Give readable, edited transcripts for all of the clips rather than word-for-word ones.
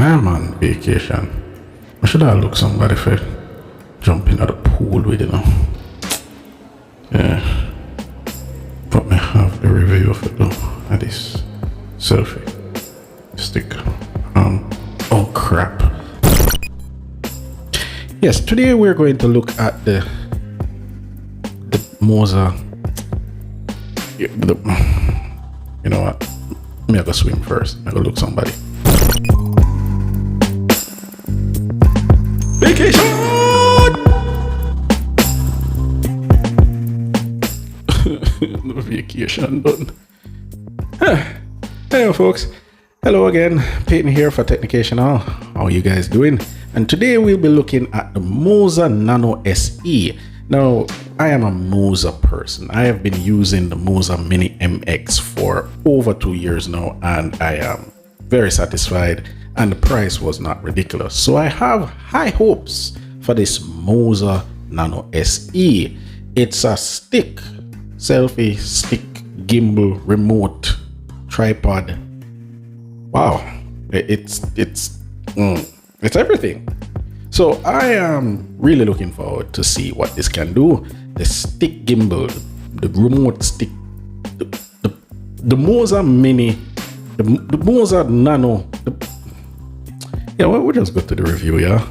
I'm on vacation. I should have looked somebody for jumping at the pool with, you know. Yeah. But me have the review of it though. At this selfie stick. Oh crap. Yes, today we're going to look at the Moza. You know what? Me I go swim first. I go look somebody. Vacation! No vacation done. Hey folks. Hello again. Peyton here for Technicational. How are you guys doing? And today we'll be looking at the Moza Nano SE. Now, I am a Moza person. I have been using the Moza Mini MX for over 2 years now, and I am very satisfied, and the price was not ridiculous. So I have high hopes for this Moza Nano SE. It's a stick, selfie stick, gimbal, remote, tripod. Wow, it's everything. So I am really looking forward to see what this can do. The stick gimbal, the remote stick, the Moza Mini, the Moza Nano. Yeah, well, we'll just go to the review, yeah.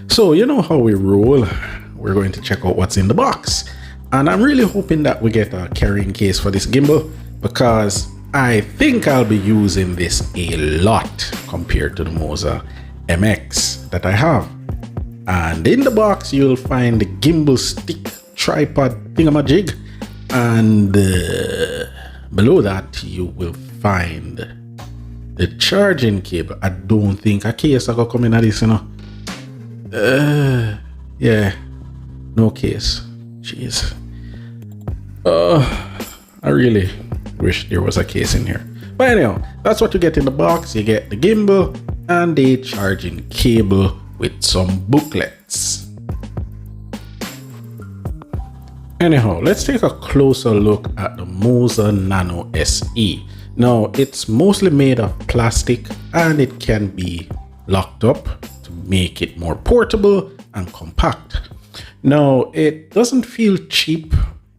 So you know how we roll. We're going to check out what's in the box. And I'm really hoping that we get a carrying case for this gimbal, because I think I'll be using this a lot compared to the Moza MX that I have. And in the box you'll find the gimbal stick tripod thingamajig, and below that you will find the charging cable. I don't think a case I got coming at this, you know. Yeah, no case. Jeez. I really wish there was a case in here. But anyhow, that's what you get in the box. You get the gimbal and a charging cable with some booklets. Anyhow, let's take a closer look at the Moza Nano SE. Now, it's mostly made of plastic and it can be locked up to make it more portable and compact. Now, it doesn't feel cheap.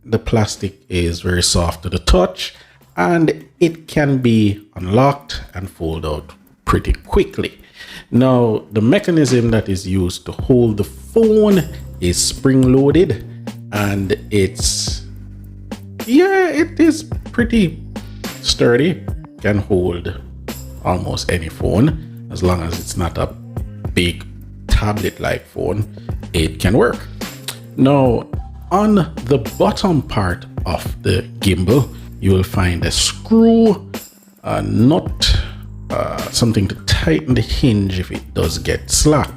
The plastic is very soft to the touch, and it can be unlocked and fold out pretty quickly. Now, the mechanism that is used to hold the phone is spring-loaded, and it is pretty sturdy. Can hold almost any phone. As long as it's not a big tablet-like phone, it can work. Now, on the bottom part of the gimbal, you will find a screw, a nut, something to tighten the hinge if it does get slack.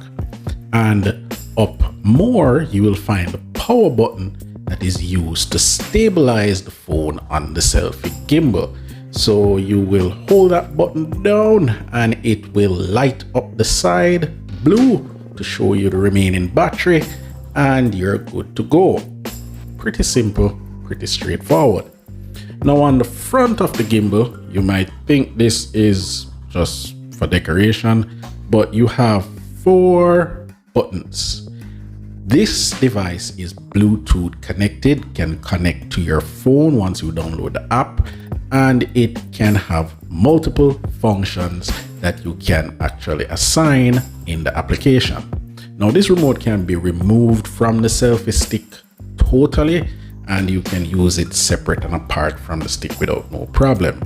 And up more, you will find a power button that is used to stabilize the phone on the selfie gimbal. So you will hold that button down and it will light up the side blue to show you the remaining battery, and you're good to go. Pretty simple, pretty straightforward. Now on the front of the gimbal, you might think this is just for decoration, but you have 4 buttons. This device is Bluetooth connected, can connect to your phone once you download the app, and it can have multiple functions that you can actually assign in the application. Now this remote can be removed from the selfie stick totally, and you can use it separate and apart from the stick without no problem.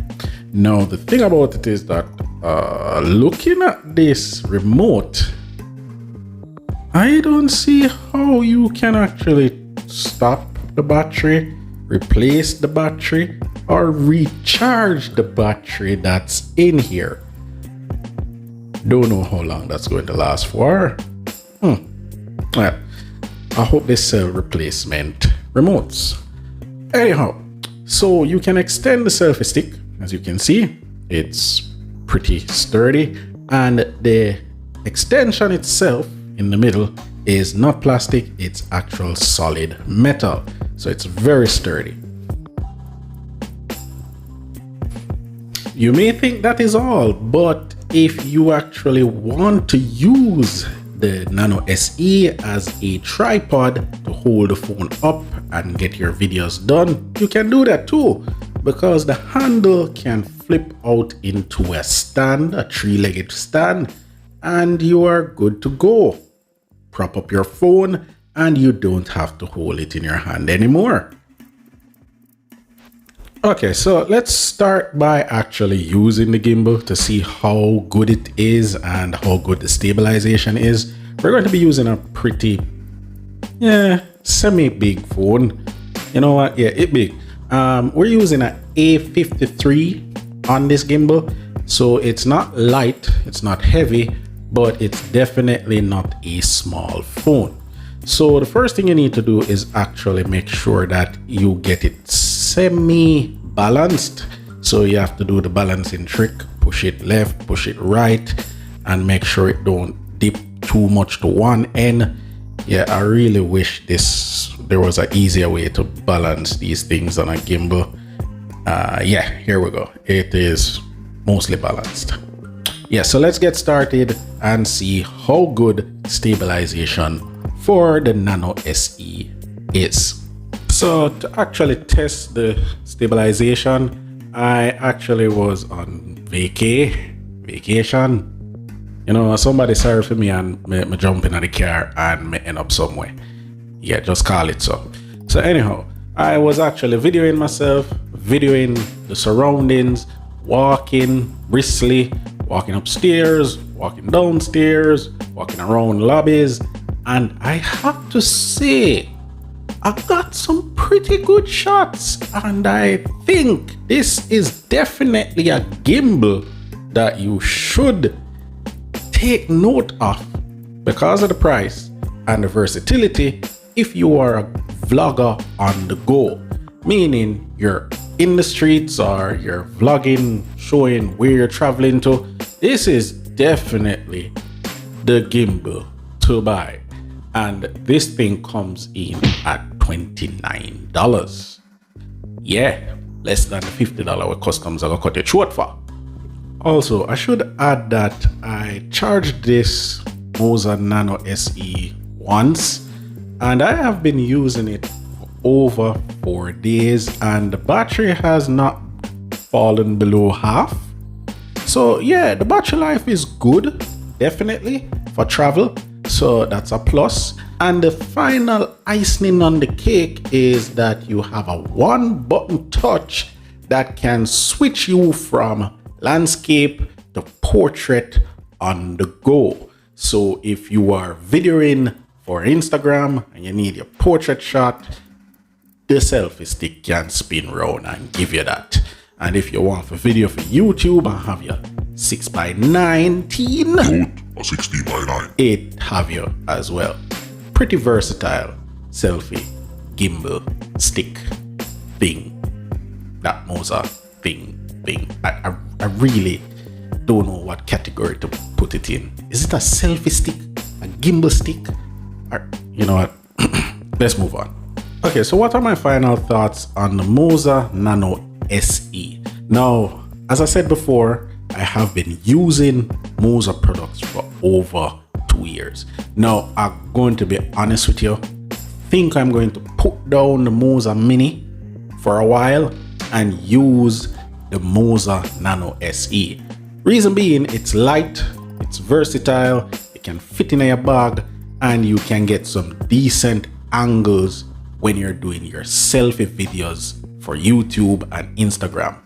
Now the thing about it is that looking at this remote, I don't see how you can actually stop the battery, replace the battery, or recharge the battery that's in here. Don't know how long that's going to last for. Well, I hope they sell replacement remotes. Anyhow, so you can extend the selfie stick. As you can see, it's pretty sturdy, and the extension itself in the middle is not plastic, it's actual solid metal. So it's very sturdy. You may think that is all, but if you actually want to use the Nano SE as a tripod to hold the phone up and get your videos done, you can do that too, because the handle can flip out into a stand, a three-legged stand, and you are good to go. Prop up your phone and you don't have to hold it in your hand anymore. Okay, so let's start by actually using the gimbal to see how good it is and how good the stabilization is. We're going to be using a pretty, semi-big phone. You know what? Yeah, it's big. We're using an A53 on this gimbal. So it's not light, it's not heavy, but it's definitely not a small phone. So the first thing you need to do is actually make sure that you get it semi-balanced. So you have to do the balancing trick, push it left, push it right, and make sure it don't dip too much to one end. Yeah, I really wish there was an easier way to balance these things on a gimbal. Yeah, here we go. It is mostly balanced. Yeah, so let's get started and see how good stabilization for the Nano SE is. So to actually test the stabilization, I actually was on vacation. You know, somebody sorry for me and me jump in the car and me end up somewhere. Yeah, just call it so. So anyhow, I was actually videoing myself, videoing the surroundings, walking briskly, walking upstairs, walking downstairs, walking around lobbies, and I have to say, I got some pretty good shots, and I think this is definitely a gimbal that you should take note of because of the price and the versatility if you are a vlogger on the go, meaning you're in the streets or you're vlogging, showing where you're traveling to. This is definitely the gimbal to buy, and this thing comes in at $29. Yeah, less than the $50 what customs are gonna cut it short for. Also, I should add that I charged this Moza Nano SE once, and I have been using it for over 4 days, and the battery has not fallen below half. So yeah, the battery life is good, definitely, for travel. So that's a plus. And the final icing on the cake is that you have a one button touch that can switch you from landscape to portrait on the go. So if you are videoing for Instagram and you need your portrait shot, the selfie stick can spin round and give you that. And if you want a video for YouTube and have your 6x19, a 16x9, it have you as well. Pretty versatile selfie gimbal stick thing. That Moza thing. I really don't know what category to put it in. Is it a selfie stick, a gimbal stick, or you know what? Let's move on. Okay, so what are my final thoughts on the Moza Nano SE? Now, as I said before, I have been using Moza products for over 2 years. Now, I'm going to be honest with you. I think I'm going to put down the Moza Mini for a while and use the Moza Nano SE. Reason being, it's light, it's versatile, it can fit in your bag, and you can get some decent angles when you're doing your selfie videos for YouTube and Instagram.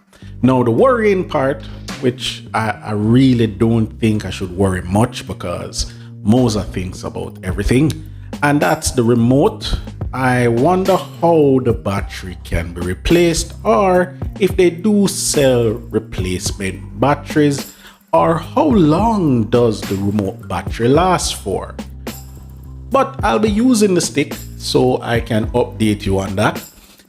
Now, the worrying part, which I really don't think I should worry much because Moza thinks about everything, and that's the remote. I wonder how the battery can be replaced, or if they do sell replacement batteries, or how long does the remote battery last for. But I'll be using the stick, so I can update you on that.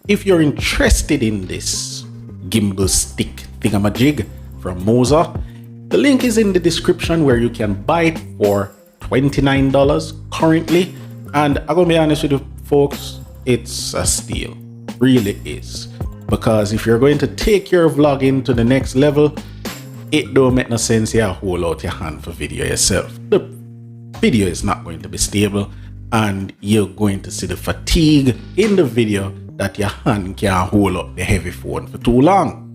If you're interested in this gimbal stick thingamajig from Moza, the link is in the description where you can buy it for $29 currently. And I'm gonna be honest with you folks, it's a steal, really is. Because if you're going to take your vlogging to the next level, it don't make no sense you hold out your hand for video yourself. The video is not going to be stable, and you're going to see the fatigue in the video that your hand can't hold up the heavy phone for too long.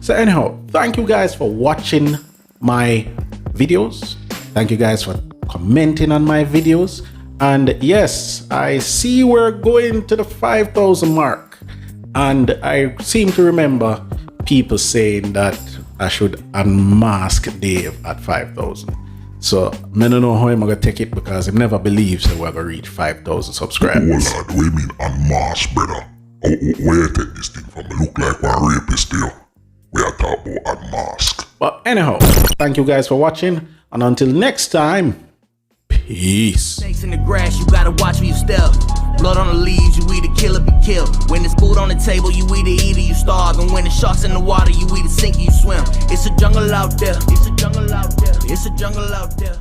So anyhow, thank you guys for watching my videos. Thank you guys for commenting on my videos. And yes, I see we're going to the 5,000 mark. And I seem to remember people saying that I should unmask Dave at 5,000. So I don't know how I'm gonna take it, because I never believed that we're gonna reach 5,000 subscribers. Oh lad, what you mean unmask, brother? Where you take this thing from? Me look like one rapist here. We are talking about unmask. But anyhow, thank you guys for watching, and until next time, peace. Snakes in the grass, you gotta watch where you step. Blood on the leaves, you either kill or be killed. When there's food on the table, you either eat or you starve. And when there's sharks in the water, you either sink or you swim. It's a jungle out there. It's a jungle out there. It's a jungle out there.